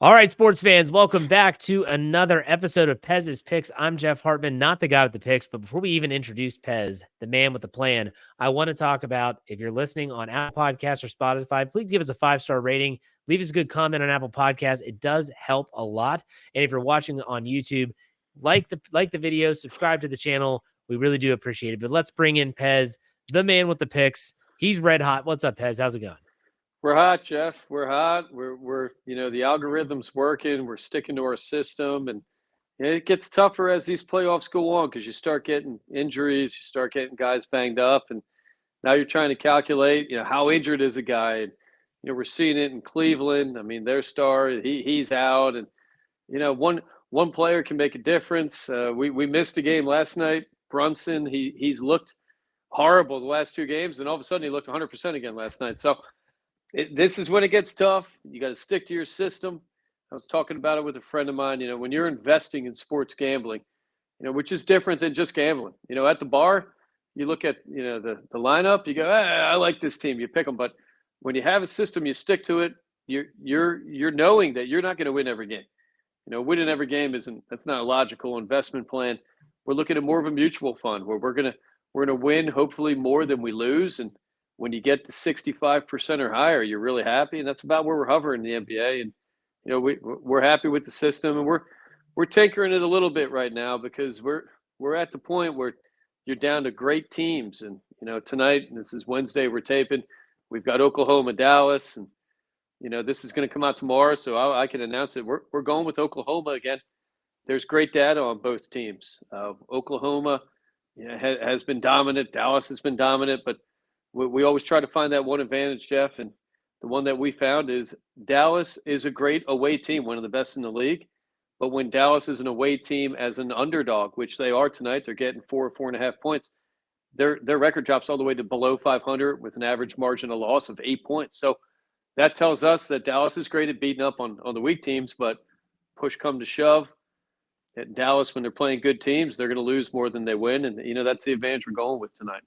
All right, sports fans, welcome back to another episode of Pez's Picks. I'm Jeff Hartman, not the guy with the picks, but before we even introduce Pez, the man with the plan, I want to talk about, if you're listening on Apple Podcasts or Spotify, please give us a 5-star rating. Leave us a good comment on Apple Podcasts. It does help a lot. And if you're watching on YouTube, like the video, subscribe to the channel. We really do appreciate it. But let's bring in Pez, the man with the picks. He's red hot. What's up, Pez? How's it going? We're hot, Jeff. We're hot. We're the algorithm's working. We're sticking to our system, and it gets tougher as these playoffs go on because you start getting injuries, you start getting guys banged up, and now you're trying to calculate, how injured is a guy. And, we're seeing it in Cleveland. I mean, their star, he's out, and one player can make a difference. We missed a game last night. Brunson, he's looked horrible the last two games, and all of a sudden he looked 100% again last night. So. This is when it gets tough. You got to stick to your system. I was talking about it with a friend of mine. When you're investing in sports gambling, which is different than just gambling. At the bar, you look at the lineup. You go, I like this team. You pick them. But when you have a system, you stick to it. You're knowing that you're not going to win every game. Winning every game that's not a logical investment plan. We're looking at more of a mutual fund where we're gonna win hopefully more than we lose. And when you get to 65% or higher, you're really happy, and that's about where we're hovering in the NBA. And we're happy with the system, and we're tinkering it a little bit right now because we're at the point where you're down to great teams. And tonight, and this is Wednesday, we're taping. We've got Oklahoma, Dallas, and this is going to come out tomorrow, so I can announce it. We're going with Oklahoma again. There's great data on both teams. Oklahoma has been dominant. Dallas has been dominant, but we always try to find that one advantage, Jeff, and the one that we found is Dallas is a great away team, one of the best in the league. But when Dallas is an away team as an underdog, which they are tonight, they're getting 4.5 points. Their record drops all the way to below 500 with an average margin of loss of 8 points. So that tells us that Dallas is great at beating up on the weak teams, but push come to shove, at Dallas, when they're playing good teams, they're going to lose more than they win. And, that's the advantage we're going with tonight.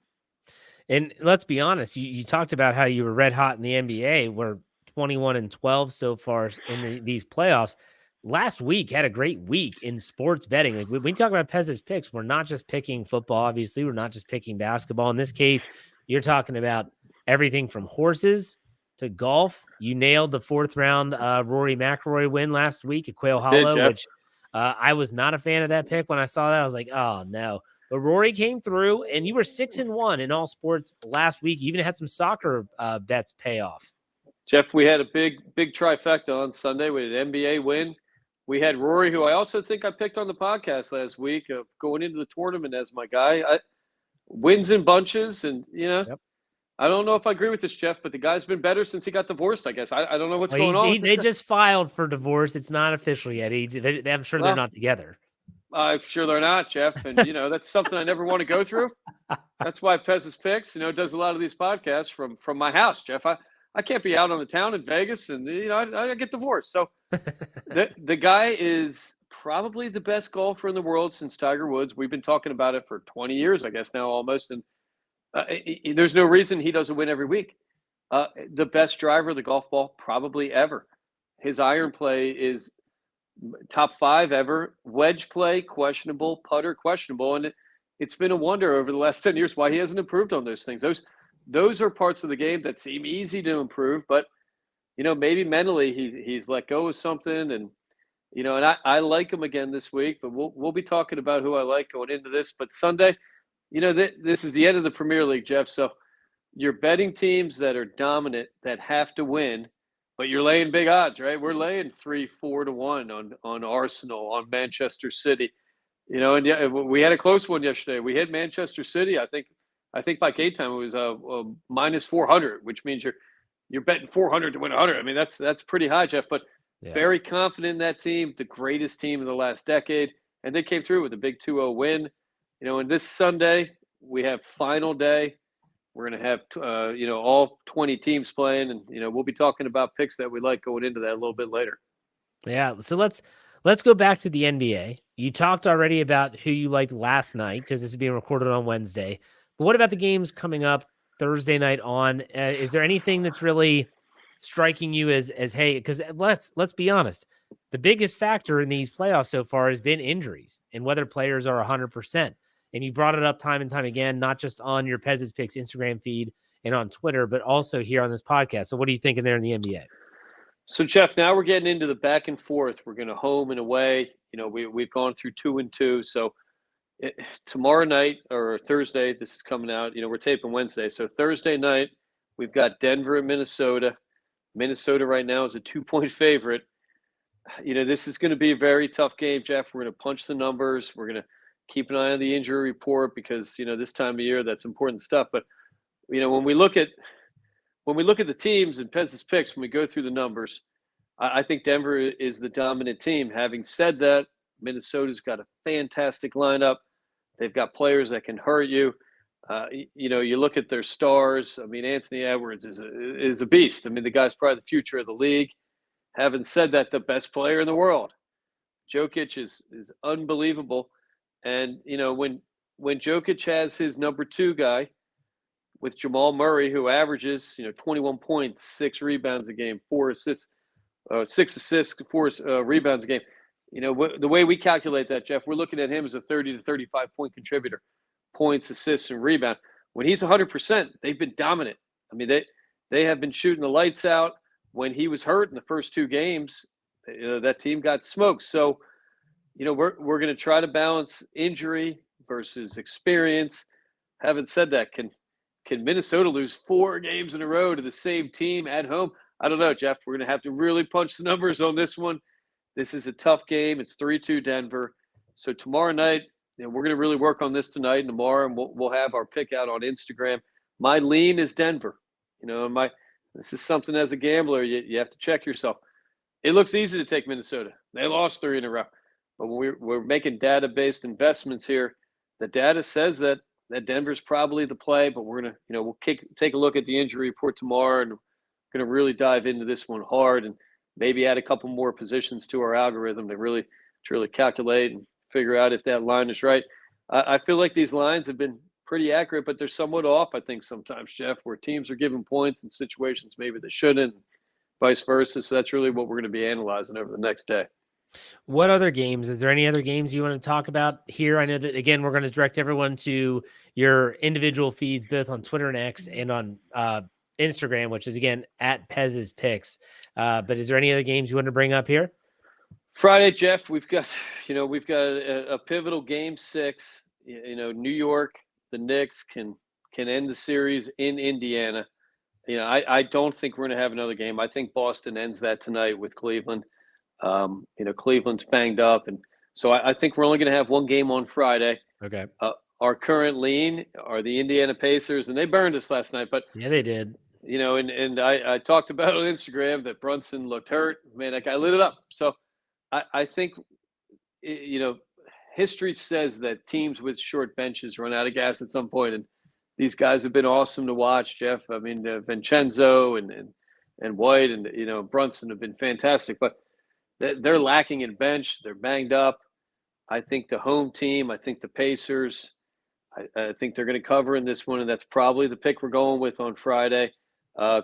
And let's be honest, you talked about how you were red hot in the NBA. We're 21-12 so far in these playoffs. Last week had a great week in sports betting. Like when we talk about Pez's picks, we're not just picking football. Obviously, we're not just picking basketball. In this case, you're talking about everything from horses to golf. You nailed the 4th round Rory McIlroy win last week at Quail Hollow, which I was not a fan of that pick. When I saw that, I was like, oh no. But Rory came through, and you were 6-1 in all sports last week. You even had some soccer bets pay off. Jeff, we had a big trifecta on Sunday. We had an NBA win. We had Rory, who I also think I picked on the podcast last week, going into the tournament as my guy. Wins in bunches, and Yep. I don't know if I agree with this, Jeff, but the guy's been better since he got divorced, I guess. I don't know what's going on. They just filed for divorce. It's not official yet. I'm sure they're not together. I'm sure they're not, Jeff. And, that's something I never want to go through. That's why Pez's Picks, does a lot of these podcasts from my house, Jeff. I can't be out on the town in Vegas and, I get divorced. So the guy is probably the best golfer in the world since Tiger Woods. We've been talking about it for 20 years, I guess now almost. And there's no reason he doesn't win every week. The best driver of the golf ball probably ever. His iron play is top 5 ever. Wedge play, questionable. Putter, questionable. And it's been a wonder over the last 10 years why he hasn't improved on those things. Those are parts of the game that seem easy to improve, but, maybe mentally he's let go of something. And, and I like him again this week, but we'll be talking about who I like going into this. But Sunday, this is the end of the Premier League, Jeff. So you're betting teams that are dominant, that have to win, but you're laying big odds, right? We're laying 3-4 to 1 on Arsenal, on Manchester City. And we had a close one yesterday. We hit Manchester City. I think by game time it was minus 400, which means you're betting 400 to win 100. I mean, that's pretty high, Jeff. But very confident in that team, the greatest team in the last decade, and they came through with a big 2-0 win. And this Sunday we have final day. We're going to have, all 20 teams playing, and, we'll be talking about picks that we like going into that a little bit later. Yeah. So let's go back to the NBA. You talked already about who you liked last night because this is being recorded on Wednesday. But what about the games coming up Thursday night on? Is there anything that's really striking you as hey, because let's be honest, the biggest factor in these playoffs so far has been injuries and whether players are 100%. And you brought it up time and time again, not just on your Pez's Picks Instagram feed and on Twitter, but also here on this podcast. So what are you thinking there in the NBA? So, Jeff, now we're getting into the back and forth. We're going to home and away. We've gone through 2 and 2. So tomorrow night or Thursday, this is coming out. We're taping Wednesday. So Thursday night, we've got Denver and Minnesota. Minnesota right now is a 2-point favorite. This is going to be a very tough game, Jeff. We're going to punch the numbers. We're going to keep an eye on the injury report because, this time of year, that's important stuff. But, when we look at the teams and Pez's picks, when we go through the numbers, I think Denver is the dominant team. Having said that, Minnesota's got a fantastic lineup. They've got players that can hurt you. You look at their stars. I mean, Anthony Edwards is a beast. I mean, the guy's probably the future of the league. Having said that, the best player in the world, Jokic, is unbelievable. And when Jokic has his number 2 guy with Jamal Murray, who averages 21 points, 6 rebounds a game, 4 assists, 6 assists, 4 rebounds a game. The way we calculate that, Jeff, we're looking at him as a 30 to 35 point contributor, points, assists, and rebound. When he's 100%, they've been dominant. I mean, they have been shooting the lights out. When he was hurt in the first 2 games, that team got smoked. So, we're going to try to balance injury versus experience. Having said that, can Minnesota lose 4 games in a row to the same team at home? I don't know, Jeff. We're going to have to really punch the numbers on this one. This is a tough game. It's 3-2 Denver. So tomorrow night, we're going to really work on this tonight and tomorrow, and we'll have our pick out on Instagram. My lean is Denver. This is something as a gambler you have to check yourself. It looks easy to take Minnesota. They lost 3 in a row. But when we're making data-based investments here, the data says that Denver's probably the play, but we're going to, we'll take a look at the injury report tomorrow, and we're going to really dive into this one hard and maybe add a couple more positions to our algorithm to really calculate and figure out if that line is right. I feel like these lines have been pretty accurate, but they're somewhat off, I think, sometimes, Jeff, where teams are giving points in situations maybe they shouldn't, vice versa. So that's really what we're going to be analyzing over the next day. What other games? Is there any other games you want to talk about here? I know that, again, we're going to direct everyone to your individual feeds, both on Twitter and X and on Instagram, which is, again, at Pez's Picks. But is there any other games you want to bring up here? Friday, Jeff, we've got a pivotal game 6. New York, the Knicks can end the series in Indiana. I don't think we're going to have another game. I think Boston ends that tonight with Cleveland. Cleveland's banged up, and so I think we're only going to have one game on Friday. Okay. Our current lean are the Indiana Pacers, and they burned us last night. But yeah, they did. And I talked about on Instagram that Brunson looked hurt. Man, that guy lit it up. So I think history says that teams with short benches run out of gas at some point, and these guys have been awesome to watch, Jeff. I mean, Vincenzo and White and Brunson have been fantastic, but they're lacking in bench. They're banged up. I think the home team, I think the Pacers, I think they're going to cover in this one, and that's probably the pick we're going with on Friday.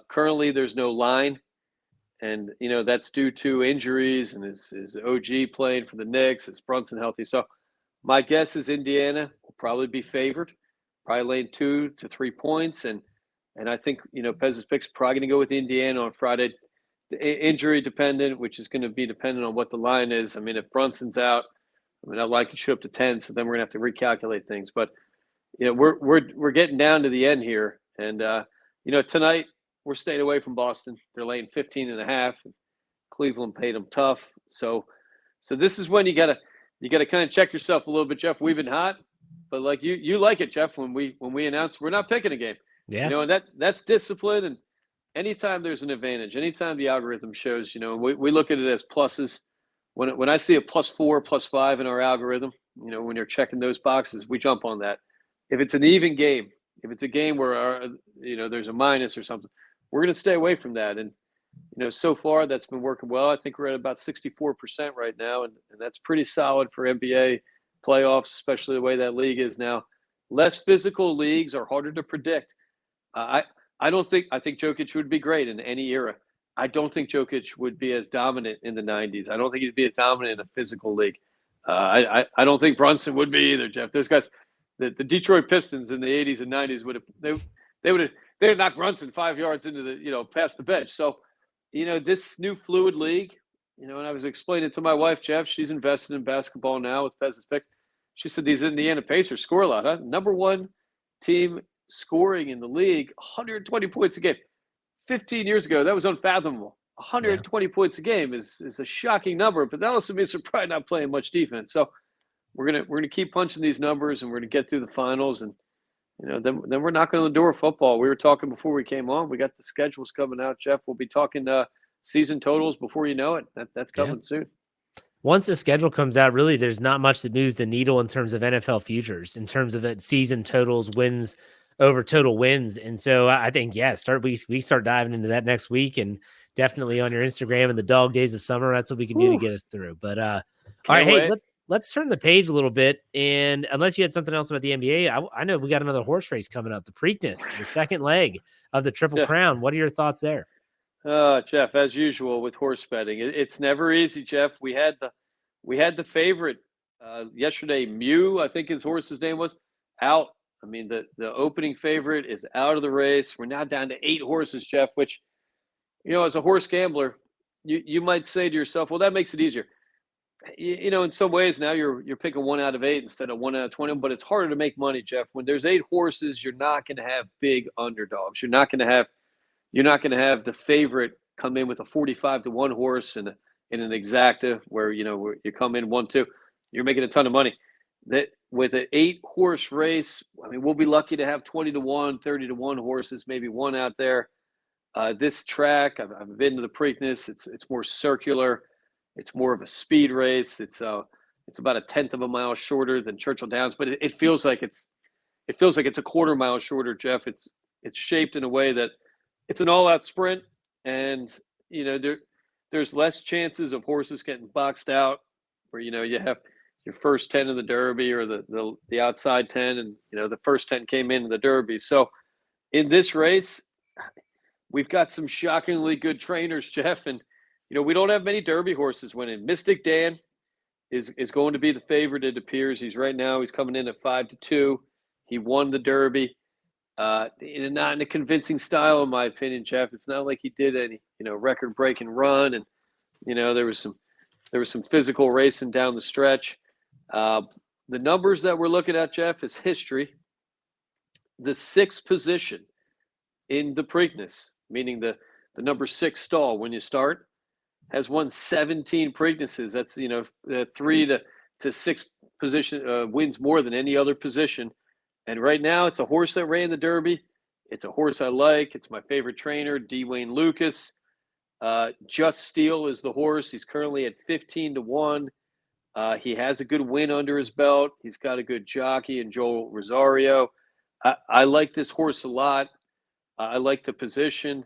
Currently, there's no line, and that's due to injuries and is OG playing for the Knicks. Is Brunson healthy? So my guess is Indiana will probably be favored, probably laying 2 to 3 points, and I think Pez's pick's probably going to go with Indiana on Friday. Injury dependent, which is going to be dependent on what the line is. I mean, if Brunson's out, that line could shoot up to 10, so then we're going to have to recalculate things. But we're getting down to the end here, and tonight we're staying away from Boston. They're laying 15.5. Cleveland paid them tough, so this is when you gotta kind of check yourself a little bit, Jeff. We've been hot, but like you like it, Jeff. When we announce we're not picking a game, and that's discipline. And anytime there's an advantage, anytime the algorithm shows, we look at it as pluses. When I see a +4, +5 in our algorithm, when you're checking those boxes, we jump on that. If it's an even game, if it's a game where there's a minus or something, we're going to stay away from that. And so far that's been working well. I think we're at about 64% right now, and that's pretty solid for NBA playoffs, especially the way that league is now. Less physical leagues are harder to predict. I think Jokic would be great in any era. I don't think Jokic would be as dominant in the 90s. I don't think he'd be as dominant in a physical league. I don't think Brunson would be either, Jeff. Those guys, the Detroit Pistons in the 80s and 90s they would knock Brunson 5 yards into the past the bench. So, this new fluid league, and I was explaining it to my wife, Jeff. She's invested in basketball now with Pez's picks. She said these Indiana Pacers score a lot, huh? Number one team scoring in the league, 120 points a game. 15 years ago, that was unfathomable. 120 points a game is a shocking number, but that also means they're probably not playing much defense. So we're gonna keep punching these numbers, and we're gonna get through the finals, and then we're knocking on the door of football. We were talking before we came on. We got the schedules coming out, Jeff. We'll be talking season totals before you know it. That's coming soon. Once the schedule comes out, really, there's not much that moves the needle in terms of NFL futures, in terms of season totals, wins over total wins. And so I think, we start diving into that next week, and definitely on your Instagram and the dog days of summer. That's what we can do to get us through. But all right, hey, let's turn the page a little bit. And unless you had something else about the NBA, I know we got another horse race coming up, the Preakness, the second leg of the Triple Crown. What are your thoughts there? Jeff, as usual with horse betting, it's never easy, Jeff. We had the favorite yesterday, Mew, I think his horse's name was, out. I mean, the opening favorite is out of the race. We're now down to 8 horses, Jeff, which, as a horse gambler, you might say to yourself, well, that makes it easier. In some ways now you're picking 1 out of 8 instead of 1 out of 20, but it's harder to make money, Jeff. When there's 8 horses, you're not going to have big underdogs. You're not going to have the favorite come in with a 45-1 horse in an exacta where you come in 1-2. You're making a ton of money. That with an 8-horse race, I mean, we'll be lucky to have 20-1, 30-1 horses, maybe 1 out there. This track, I've been to the Preakness. It's more circular. It's more of a speed race. It's about 1/10 of a mile shorter than Churchill Downs, but it feels like it's a quarter mile shorter, Jeff. It's shaped in a way that it's an all-out sprint, and there's less chances of horses getting boxed out, where you have your first 10 in the Derby or the outside 10, and the first 10 came in the Derby. So in this race, we've got some shockingly good trainers, Jeff, and we don't have many Derby horses winning. Mystic Dan is going to be the favorite, it appears. He's coming in at 5-2. He won the Derby. Not in a convincing style, in my opinion, Jeff. It's not like he did any, record-breaking run, and there was some physical racing down the stretch. The numbers that we're looking at, Jeff, is history. The 6th position in the Preakness, meaning the number 6 stall when you start, has won 17 Preaknesses. That's 3 to 6 position wins more than any other position. And right now, it's a horse that ran the Derby. It's a horse I like. It's my favorite trainer, D. Wayne Lucas. Just Steel is the horse. He's currently at 15-1. He has a good win under his belt. He's got a good jockey in Joel Rosario. I like this horse a lot. I like the position,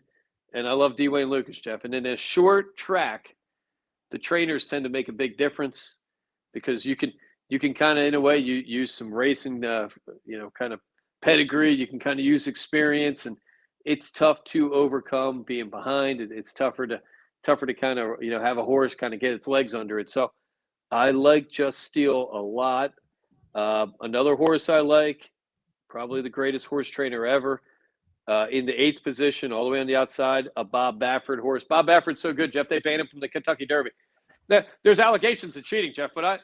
and I love D. Wayne Lucas, Jeff. And in a short track, the trainers tend to make a big difference, because you can kind of, in a way, you use some racing, kind of pedigree. You can kind of use experience, and it's tough to overcome being behind. It's tougher to kind of, have a horse kind of get its legs under it. So I like Just Steel a lot. Another horse I like, probably the greatest horse trainer ever, in the 8th position, all the way on the outside, a Bob Baffert horse. Bob Baffert's so good, Jeff, they banned him from the Kentucky Derby. There's allegations of cheating, Jeff, but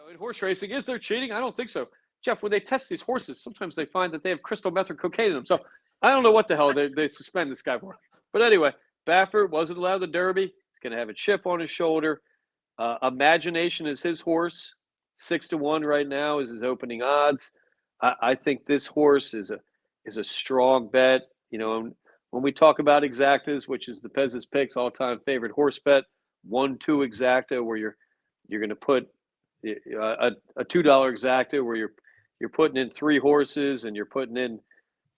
in horse racing, is there cheating? I don't think so. Jeff, when they test these horses, sometimes they find that they have crystal meth or cocaine in them. So I don't know what the hell they suspend this guy for. But anyway, Baffert wasn't allowed the Derby. He's going to have a chip on his shoulder. Imagination is his horse. 6-1 right now is his opening odds. I think this horse is a strong bet. When we talk about exactas, which is the Pez's Picks all-time favorite horse bet, 1-2 exacta, where you're going to put a $2 exacta, where you're putting in 3 horses, and you're putting in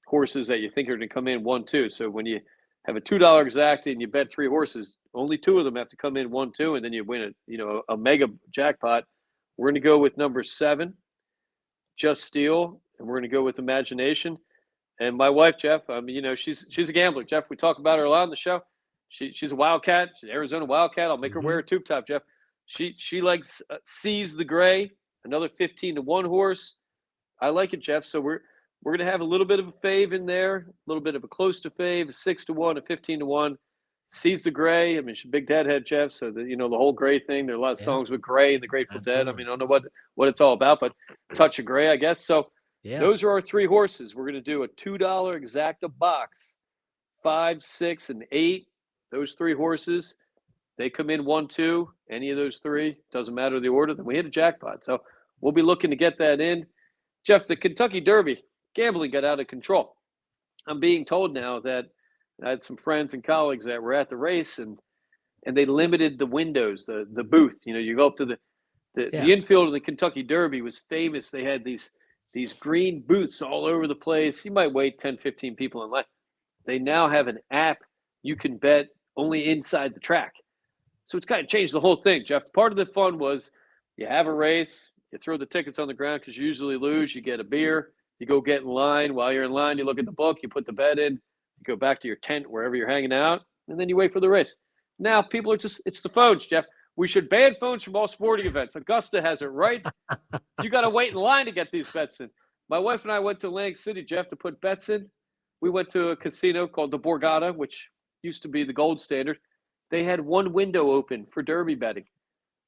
horses that you think are going to come in 1-2. So when you have a $2 exacta and you bet 3 horses, only 2 of them have to come in 1-2, and then you win a mega jackpot. We're going to go with number 7, Just Steel, and we're going to go with Imagination. And my wife, Jeff, she's a gambler. Jeff, we talk about her a lot on the show. She's a Wildcat. She's an Arizona Wildcat. I'll make her wear a tube top, Jeff. She likes Seize the Gray, another 15-1 horse. I like it, Jeff. So we're going to have a little bit of a fave in there, a little bit of a close to fave, a 6-1, a 15-1. Seize the Gray. I mean, she's a big Deadhead, Jeff. So the whole Gray thing. There are a lot of songs with Gray and the Grateful Dead. I mean, I don't know what it's all about, but touch of Gray, I guess. So those are our three horses. We're going to do a $2 exacta box, 5, 6, and 8. Those three horses, they come in 1, 2. Any of those three, doesn't matter the order. Then we hit a jackpot. So we'll be looking to get that in. Jeff, the Kentucky Derby, gambling got out of control. I'm being told now that I had some friends and colleagues that were at the race, and they limited the windows, the booth. You go up to the infield of the Kentucky Derby was famous. They had these green booths all over the place. You might wait 10, 15 people in line. They now have an app you can bet only inside the track. So it's kind of changed the whole thing, Jeff. Part of the fun was you have a race, you throw the tickets on the ground because you usually lose, you get a beer, you go get in line. While you're in line, you look at the book, you put the bet in, you go back to your tent, wherever you're hanging out, and then you wait for the race. Now people are it's the phones, Jeff. We should ban phones from all sporting events. Augusta has it right. You got to wait in line to get these bets in. My wife and I went to Atlantic City, Jeff, to put bets in. We went to a casino called the Borgata, which used to be the gold standard. They had one window open for Derby betting.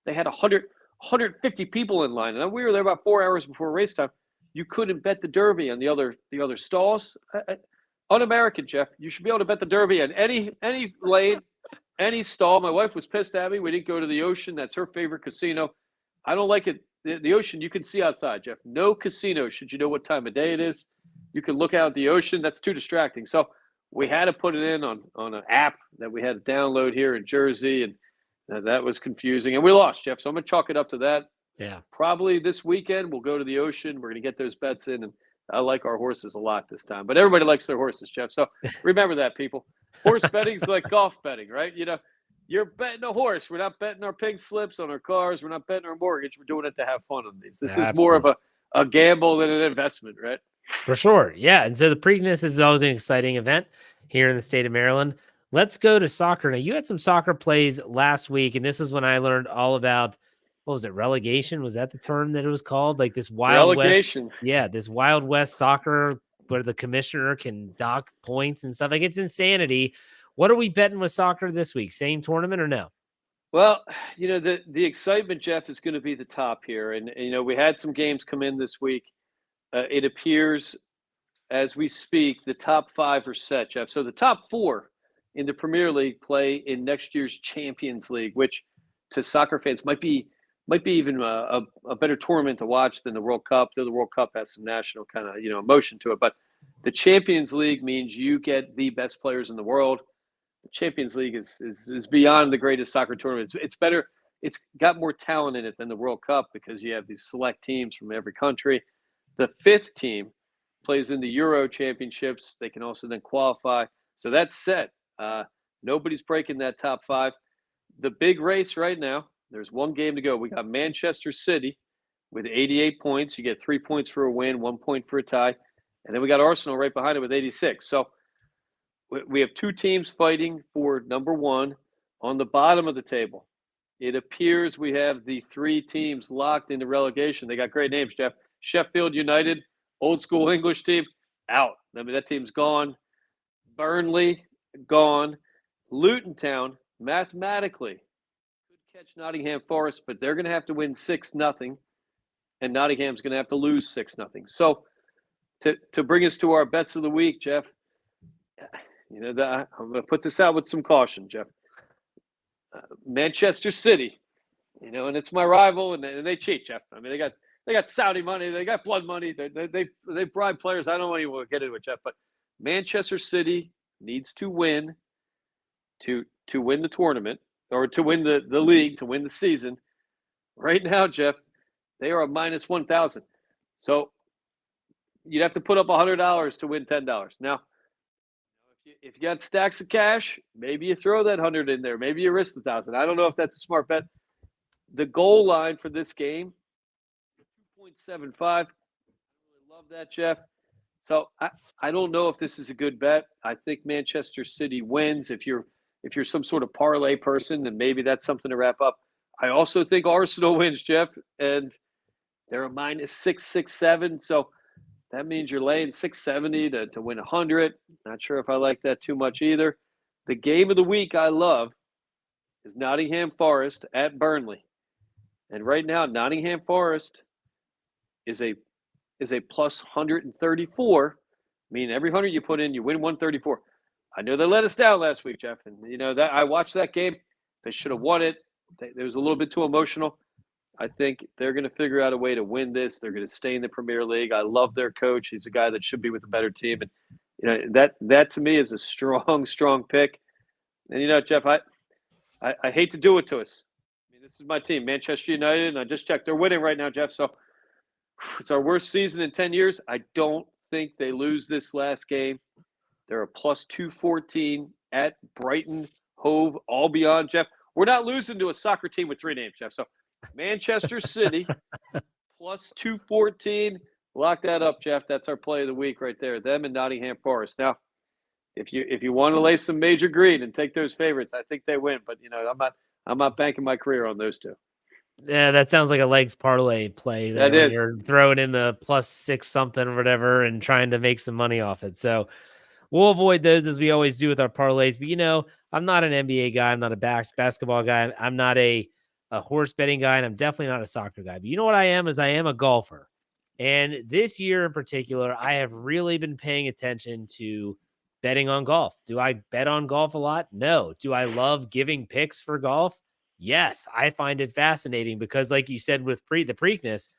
They had 150 people in line, and we were there about 4 hours before race time. You couldn't bet the Derby on the other stalls. Un-American, Jeff. You should be able to bet the Derby on any lane, any stall. My wife was pissed at me. We didn't go to the Ocean. That's her favorite casino. I don't like it. The Ocean, you can see outside, Jeff. No casino should you know what time of day it is. You can look out at the Ocean. That's too distracting. So we had to put it in on an app that we had to download here in Jersey, and that was confusing. And we lost, Jeff. So I'm going to chalk it up to that. Yeah. Probably this weekend we'll go to the Ocean. We're going to get those bets in, and I like our horses a lot this time. But everybody likes their horses, Jeff. So remember that, people. Horse betting is like golf betting, right? You're betting a horse. We're not betting our pink slips on our cars. We're not betting our mortgage. We're doing it to have fun on these. This is more of a gamble than an investment, right? For sure. Yeah. And so the Preakness is always an exciting event here in the state of Maryland. Let's go to soccer. Now, you had some soccer plays last week, and this is when I learned all about, what was it, relegation? Was that the term that it was called? Like this Wild relegation. West. Yeah, this Wild West soccer where the commissioner can dock points and stuff. Like, it's insanity. What are we betting with soccer this week? Same tournament or no? Well, the excitement, Jeff, is going to be the top here. And we had some games come in this week. It appears as we speak, the top 5 are set, Jeff. So the top 4 in the Premier League play in next year's Champions League, which to soccer fans might be even a better tournament to watch than the World Cup, though the World Cup has some national kind of, emotion to it. But the Champions League means you get the best players in the world. The Champions League is beyond the greatest soccer tournament. It's better. It's got more talent in it than the World Cup because you have these select teams from every country. The 5th team plays in the Euro Championships. They can also then qualify. So that's set. Nobody's breaking that top 5. The big race right now, there's one game to go. We got Manchester City with 88 points. You get 3 points for a win, 1 point for a tie. And then we got Arsenal right behind it with 86. So we have 2 teams fighting for number 1 on the bottom of the table. It appears we have the 3 teams locked into relegation. They got great names, Jeff. Sheffield United, old school English team, out. I mean, that team's gone. Burnley, gone. Luton Town, mathematically, could catch Nottingham Forest, but they're going to have to win 6-0, and Nottingham's going to have to lose 6-0. So to bring us to our bets of the week, Jeff, I'm going to put this out with some caution, Jeff. Manchester City, and it's my rival, and they cheat, Jeff. I mean, they got Saudi money, they got blood money, they bribe players. I don't even want to get into it, Jeff, but Manchester City needs to win to win the tournament, or to win the league, to win the season. Right now, Jeff, they are a minus 1,000. So you'd have to put up $100 to win $10. Now, if you got stacks of cash, maybe you throw that 100 in there. Maybe you risk 1,000. I don't know if that's a smart bet. The goal line for this game, 2.75. I really love that, Jeff. So I don't know if this is a good bet. I think Manchester City wins. If you're if you're some sort of parlay person, then maybe that's something to wrap up. I also think Arsenal wins, Jeff, and they're a minus 667. So that means you're laying 670 to win 100. Not sure if I like that too much either. The game of the week I love is Nottingham Forest at Burnley. And right now, Nottingham Forest is a plus 134. I mean, every 100 you put in, you win 134. I know they let us down last week, Jeff. And, that I watched that game. They should have won it. It was a little bit too emotional. I think they're going to figure out a way to win this. They're going to stay in the Premier League. I love their coach. He's a guy that should be with a better team. And, that to me is a strong, strong pick. And, Jeff, I hate to do it to us. I mean, this is my team, Manchester United, and I just checked. They're winning right now, Jeff. So it's our worst season in 10 years. I don't think they lose this last game. They're a plus 214 at Brighton, Hove, Albion, Jeff. We're not losing to a soccer team with 3 names, Jeff. So Manchester City plus 214. Lock that up, Jeff. That's our play of the week right there. Them and Nottingham Forest. Now, if you want to lay some major green and take those favorites, I think they win. But I'm not banking my career on those two. Yeah, that sounds like a legs parlay play there. That is. You're throwing in the plus 6 something or whatever and trying to make some money off it. So we'll avoid those as we always do with our parlays. But I'm not an NBA guy. I'm not a basketball guy. I'm not a horse betting guy, and I'm definitely not a soccer guy. But you know what I am is I am a golfer. And this year in particular, I have really been paying attention to betting on golf. Do I bet on golf a lot? No. Do I love giving picks for golf? Yes. I find it fascinating because, like you said, with the Preakness,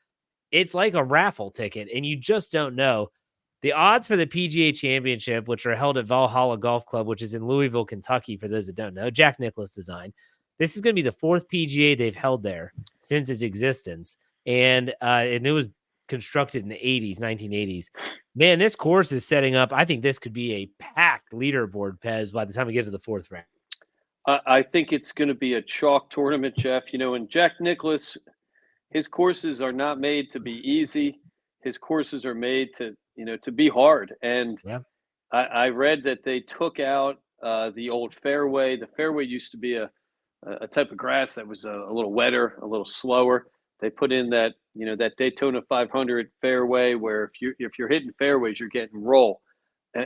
it's like a raffle ticket, and you just don't know. The odds for the PGA Championship, which are held at Valhalla Golf Club, which is in Louisville, Kentucky, for those that don't know, Jack Nicklaus design. This is going to be the 4th PGA they've held there since its existence. And it was constructed in the 1980s. Man, this course is setting up. I think this could be a packed leaderboard, Pez, by the time we get to the 4th round. I think it's going to be a chalk tournament, Jeff. And Jack Nicklaus, his courses are not made to be easy. His courses are made to be hard. And yeah. I read that they took out the old fairway. The fairway used to be a type of grass that was a little wetter, a little slower. They put in that Daytona 500 fairway where if you're hitting fairways, you're getting roll,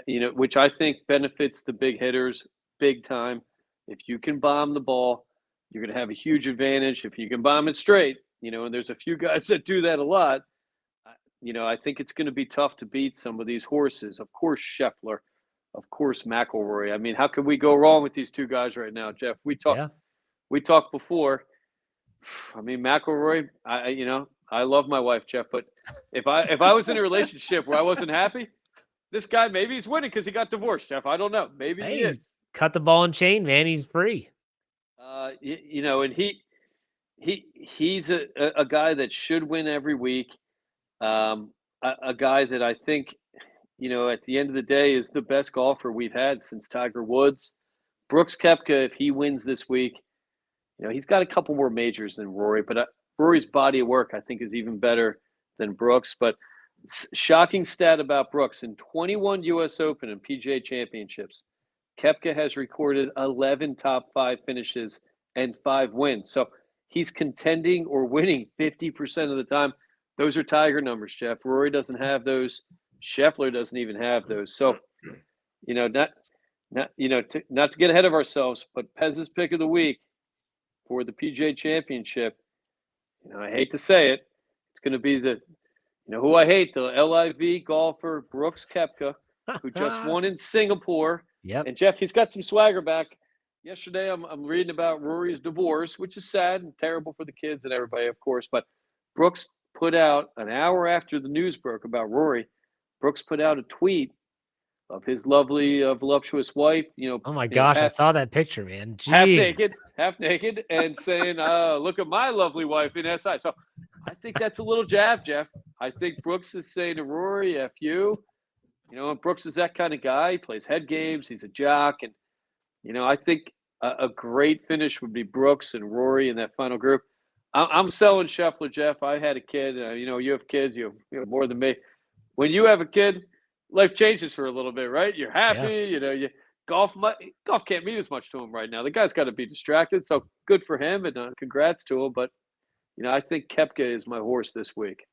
which I think benefits the big hitters big time. If you can bomb the ball, you're going to have a huge advantage. If you can bomb it straight, and there's a few guys that do that a lot. I think it's going to be tough to beat some of these horses. Of course, Scheffler, of course, McIlroy. I mean, how could we go wrong with these two guys right now, Jeff? We talked before. I mean, McIlroy. I love my wife, Jeff, but if I was in a relationship where I wasn't happy, this guy maybe he's winning because he got divorced, Jeff. I don't know. Maybe he is. Cut the ball and chain, man. He's free. And he's a guy that should win every week. A guy that I think, at the end of the day is the best golfer we've had since Tiger Woods. Brooks Koepka, if he wins this week, he's got a couple more majors than Rory, but Rory's body of work, I think, is even better than Brooks. But shocking stat about Brooks, in 21 U.S. Open and PGA Championships, Koepka has recorded 11 top 5 finishes and 5 wins. So he's contending or winning 50% of the time. Those are Tiger numbers, Jeff. Rory doesn't have those. Scheffler doesn't even have those. So, not to get ahead of ourselves, but Pez's pick of the week for the PGA Championship, I hate to say it, it's going to be who I hate, the LIV golfer Brooks Koepka, who just won in Singapore. Yep. And Jeff, he's got some swagger back. Yesterday, I'm reading about Rory's divorce, which is sad and terrible for the kids and everybody, of course. But Brooks put out, an hour after the news broke about Rory, Brooks put out a tweet of his lovely, voluptuous wife. Oh my gosh, I saw that picture, man. Jeez. Half naked, and saying, "Look at my lovely wife in SI." So I think that's a little jab, Jeff. I think Brooks is saying to Rory, "F you." And Brooks is that kind of guy. He plays head games. He's a jock, and I think a great finish would be Brooks and Rory in that final group. I'm selling Scheffler, Jeff. I had a kid. You have kids. You have more than me. When you have a kid, life changes for a little bit, right? You're happy. Yeah. golf can't mean as much to him right now. The guy's got to be distracted. So good for him, and congrats to him. But I think Koepka is my horse this week.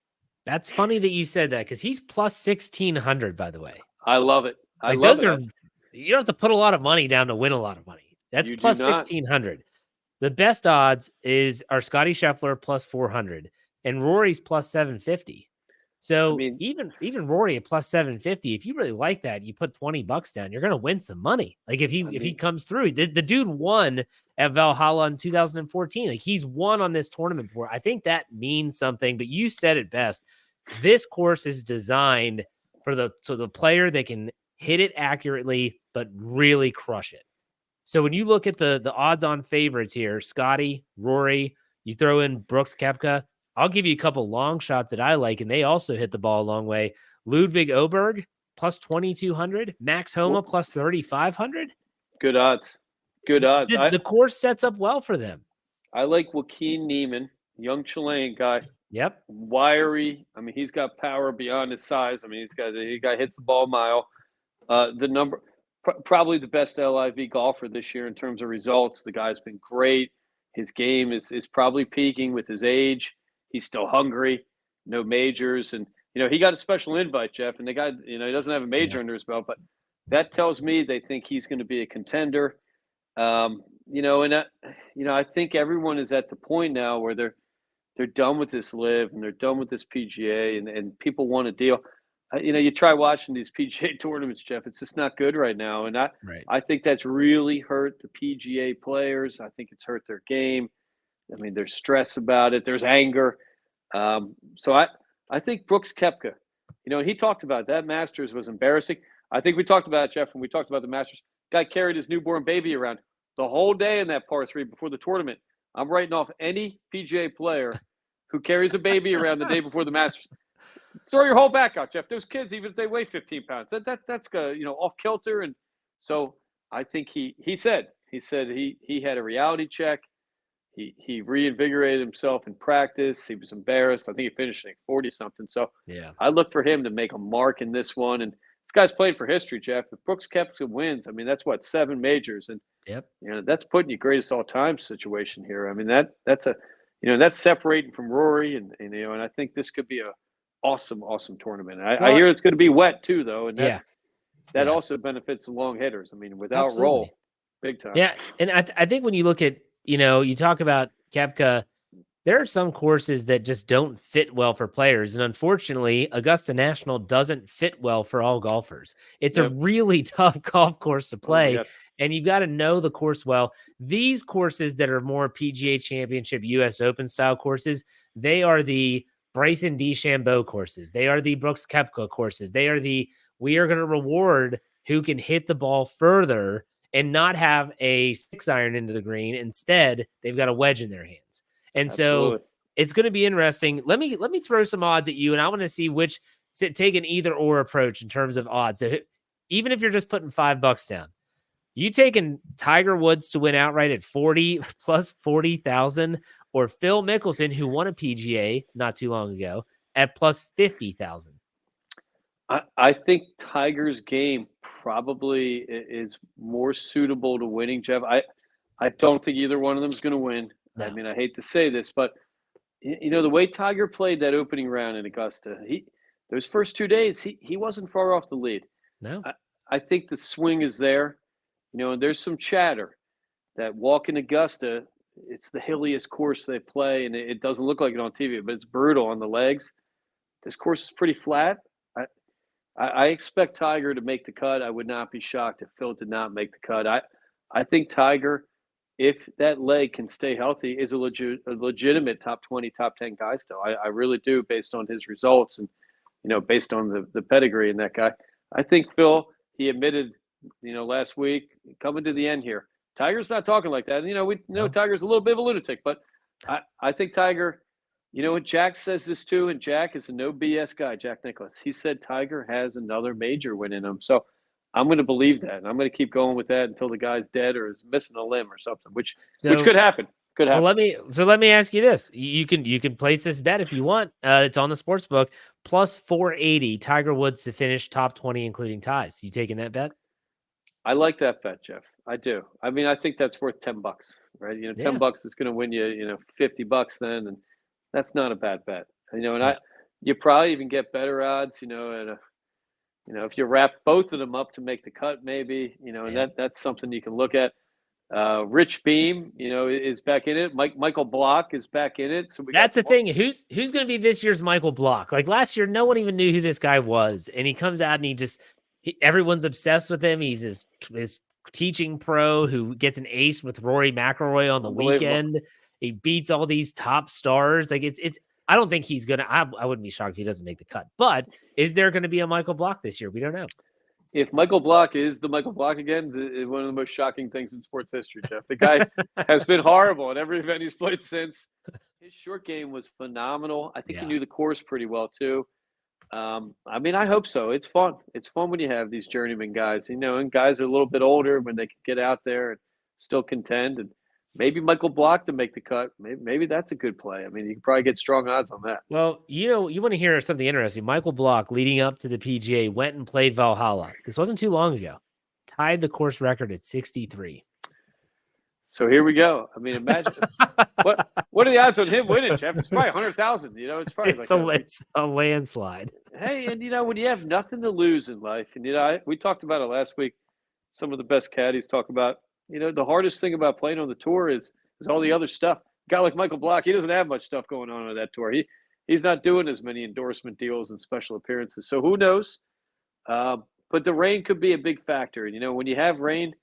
That's funny that you said that because he's plus 1,600, by the way. I love it. I Like love those it. are you don't have to put a lot of money down to win a lot of money. That's You plus do not. 1,600. The best odds are Scotty Scheffler plus 400 and Rory's plus 750. So even Rory at plus 750, if you really like that, you put $20 down, you're going to win some money. Like if he comes through, the dude won at Valhalla in 2014. Like he's won on this tournament before. I think that means something, but you said it best. This course is designed for the player that can hit it accurately, but really crush it. So when you look at the odds on favorites here, Scotty, Rory, you throw in Brooks Koepka, I'll give you a couple long shots that I like, and they also hit the ball a long way. Ludwig Oberg, plus 2,200. Max Homa, plus 3,500. Good odds. Good odds. The course sets up well for them. I like Joaquin Niemann, young Chilean guy. Yep. Wiry. I mean, he's got power beyond his size. I mean, he hits the ball a mile. Probably the best LIV golfer this year in terms of results. The guy's been great. His game is probably peaking with his age. He's still hungry, no majors. And, he got a special invite, Jeff, and the guy, he doesn't have a major under his belt, but that tells me they think he's going to be a contender. I think everyone is at the point now where they're done with this live and they're done with this PGA and people want a deal. You try watching these PGA tournaments, Jeff, it's just not good right now. And I think that's really hurt the PGA players. I think it's hurt their game. I mean, there's stress about it. There's anger. So I think Brooks Koepka, he talked about that Masters was embarrassing. I think we talked about it, Jeff, when we talked about the Masters. Guy carried his newborn baby around the whole day in that par 3 before the tournament. I'm writing off any PGA player who carries a baby around the day before the Masters. Throw your whole back out, Jeff. Those kids, even if they weigh 15 pounds, that's off kilter. And so I think he said he had a reality check. He reinvigorated himself in practice. He was embarrassed. I think he finished 40 something. So yeah, I look for him to make a mark in this one. And this guy's playing for history, Jeff. If Brooks Koepka wins, I mean that's 7 majors, and that's putting you greatest all time situation here. I mean that's separating from Rory, and I think this could be a awesome tournament. I hear it's going to be wet too, though, and that also benefits the long hitters. I mean, without absolutely. roll, big time. Yeah, and I think when you look at you talk about Koepka, there are some courses that just don't fit well for players, and unfortunately, Augusta National doesn't fit well for all golfers. It's a really tough golf course to play. And you've got to know the course well. These courses that are more PGA Championship, US Open style courses, they are the Bryson DeChambeau courses. They are the Brooks Koepka courses. They are we are going to reward who can hit the ball further and not have a 6-iron into the green. Instead, they've got a wedge in their hands. And so it's going to be interesting. Let me throw some odds at you, and I want to see take an either or approach in terms of odds. So even if you're just putting $5 down, you taking Tiger Woods to win outright at 40 plus 40,000, or Phil Mickelson, who won a PGA not too long ago, at plus 50,000. I think Tiger's game probably is more suitable to winning, Jeff. I don't think either one of them is going to win. No. I mean, I hate to say this, but the way Tiger played that opening round in Augusta, those first 2 days, he wasn't far off the lead. No, I think the swing is there. And there's some chatter that walking Augusta, it's the hilliest course they play, and it doesn't look like it on TV, but it's brutal on the legs. This course is pretty flat. I expect Tiger to make the cut. I would not be shocked if Phil did not make the cut. I think Tiger, if that leg can stay healthy, is a legitimate top 20, top 10 guy still. I really do, based on his results and, based on the pedigree in that guy. I think Phil, he admitted, last week, coming to the end here, Tiger's not talking like that. And, we know Tiger's a little bit of a lunatic, but I think Tiger, what Jack says this too, and Jack is a no BS guy, Jack Nicklaus. He said Tiger has another major win in him. So I'm going to believe that, and I'm going to keep going with that until the guy's dead or is missing a limb or something, which could happen. Could happen. Well, let me ask you this: you can place this bet if you want. It's on the sports book, plus 480. Tiger Woods to finish top 20, including ties. You taking that bet? I like that bet, Jeff. I do. I mean, I think that's worth $10, right? Yeah. $10 is going to win you, $50 then, and that's not a bad bet. And No. you probably even get better odds, and if you wrap both of them up to make the cut, maybe, and Yeah. that's something you can look at. Rich Beam, is back in it. Michael Block is back in it. So we got That's the thing. Who's going to be this year's Michael Block? Like last year, no one even knew who this guy was, and he comes out and everyone's obsessed with him. He's his teaching pro who gets an ace with Rory McIlroy on the unbelievable. weekend. He beats all these top stars. Like it's. I don't think he's gonna. I wouldn't be shocked if he doesn't make the cut. But is there going to be a Michael Block this year? We don't know. If Michael Block is the Michael Block again, one of the most shocking things in sports history, Jeff. The guy has been horrible at every event he's played since. His short game was phenomenal. I think he knew the course pretty well too. I mean, I hope so. It's fun. It's fun when you have these journeyman guys, and guys are a little bit older when they can get out there and still contend. And maybe Michael Block to make the cut. Maybe that's a good play. I mean, you can probably get strong odds on that. Well, you want to hear something interesting. Michael Block, leading up to the PGA, went and played Valhalla. This wasn't too long ago. Tied the course record at 63. So here we go. I mean, imagine what are the odds on him winning, Jeff? It's probably 100,000. It's probably It's a landslide. Hey, and when you have nothing to lose in life, and we talked about it last week. Some of the best caddies talk about, the hardest thing about playing on the tour is all the other stuff. A guy like Michael Block, he doesn't have much stuff going on that tour. He's not doing as many endorsement deals and special appearances. So who knows? But the rain could be a big factor. And when you have rain,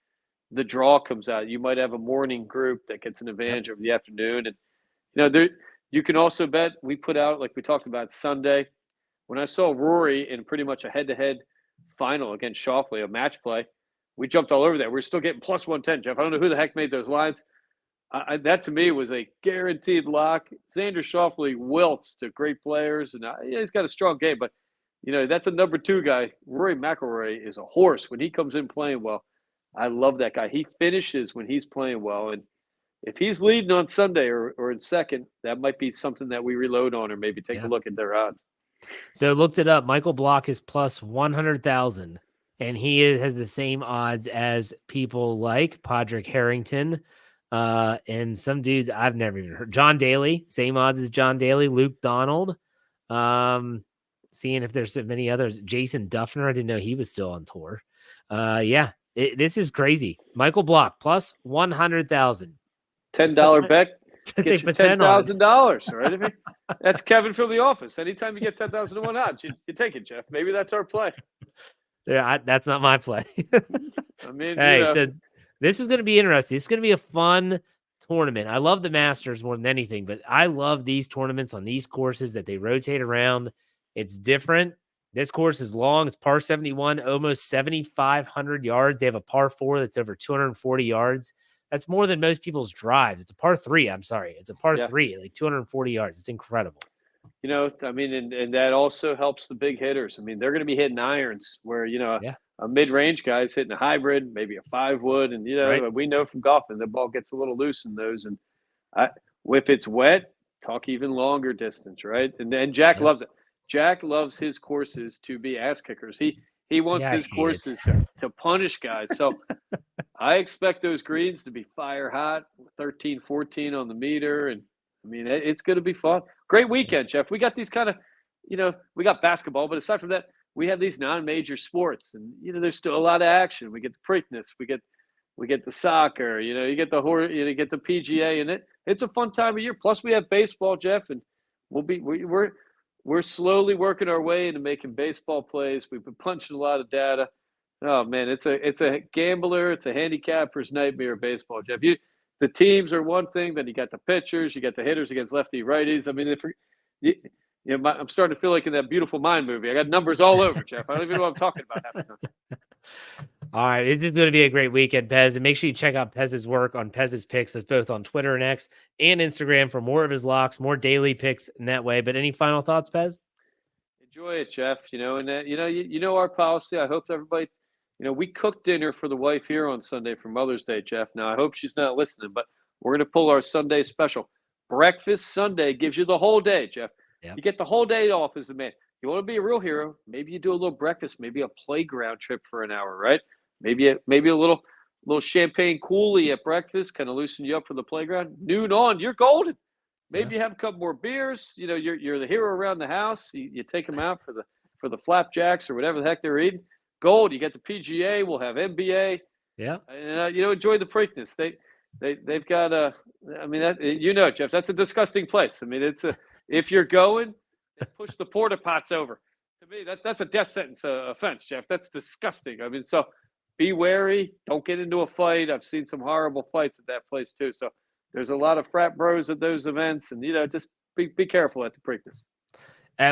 the draw comes out. You might have a morning group that gets an advantage over the afternoon. And, there you can also bet. We put out, like we talked about Sunday, when I saw Rory in pretty much a head-to-head final against Schauffele, a match play, we jumped all over that. We're still getting plus 110, Jeff. I don't know who the heck made those lines. That to me was a guaranteed lock. Xander Schauffele wilts to great players, and he's got a strong game. But that's a number 2 guy. Rory McIlroy is a horse when he comes in playing well. I love that guy. He finishes when he's playing well, and if he's leading on Sunday or in second, that might be something that we reload on or maybe take a look at their odds. So looked it up. Michael Block is plus 100,000, and he has the same odds as people like Padraig Harrington, and some dudes I've never even heard. John Daly, same odds as John Daly. Luke Donald. Seeing if there's many others. Jason Duffner. I didn't know he was still on tour. This is crazy. Michael Block plus 100,000. $10 bet. Get you $10,000, right? I mean, that's Kevin from The Office. Anytime you get 10,000 to 1 odds, you take it, Jeff. Maybe that's our play. Yeah, that's not my play. I mean, hey, so this is going to be interesting. It's going to be a fun tournament. I love the Masters more than anything, but I love these tournaments on these courses that they rotate around. It's different. This course is long. It's par 71, almost 7,500 yards. They have a par 4 that's over 240 yards. That's more than most people's drives. It's a par 3. I'm sorry. It's a par 3, like 240 yards. It's incredible. I mean, and that also helps the big hitters. I mean, they're going to be hitting irons where, a mid-range guy's hitting a hybrid, maybe a 5-wood. And, we know from golfing, the ball gets a little loose in those. And if it's wet, talk even longer distance, right? And Jack loves it. Jack loves his courses to be ass kickers. He wants his courses to punish guys. So I expect those greens to be fire hot, 13, 14 on the meter. And I mean, it's going to be fun. Great weekend, Jeff. We got these kind of, we got basketball, but aside from that, we have these non-major sports, and there's still a lot of action. We get the Preakness, we get the soccer. You get the you get the PGA, and it's a fun time of year. Plus, we have baseball, Jeff, and we're slowly working our way into making baseball plays. We've been punching a lot of data. Oh man, it's a gambler, it's a handicapper's nightmare of baseball, Jeff. The teams are one thing, then you got the pitchers, you got the hitters against lefty righties. I mean, I'm starting to feel like in that Beautiful Mind movie. I got numbers all over, Jeff. I don't even know what I'm talking about half the time. All right, it's going to be a great weekend, Pez, and make sure you check out Pez's work on Pez's Picks. That's both on Twitter and X and Instagram for more of his locks, more daily picks in that way. But any final thoughts, Pez? Enjoy it, Jeff. And our policy. I hope everybody. We cooked dinner for the wife here on Sunday for Mother's Day, Jeff. Now, I hope she's not listening, but we're going to pull our Sunday special. Breakfast Sunday gives you the whole day, Jeff. Yep. You get the whole day off as a man. You want to be a real hero, maybe you do a little breakfast, maybe a playground trip for an hour, right? maybe a little champagne coolie at breakfast, kind of loosen you up for the playground. Noon on, you're golden. Maybe you have a couple more beers. You know, you're the hero around the house. You take them out for the flapjacks or whatever the heck they're eating. Gold. You get the PGA. We'll have NBA. Yeah. And enjoy the Preakness. They've got a. I mean, that, Jeff, that's a disgusting place. I mean, if you're going, they push the porta pots over. To me, that's a death sentence offense, Jeff. That's disgusting. I mean, so be wary. Don't get into a fight. I've seen some horrible fights at that place too. So there's a lot of frat bros at those events, and just be careful at the Preakness.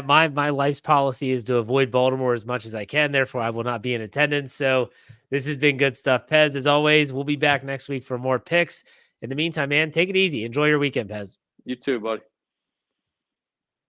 My life's policy is to avoid Baltimore as much as I can. Therefore, I will not be in attendance. So this has been good stuff, Pez. As always, we'll be back next week for more picks. In the meantime, man, take it easy. Enjoy your weekend, Pez. You too, buddy.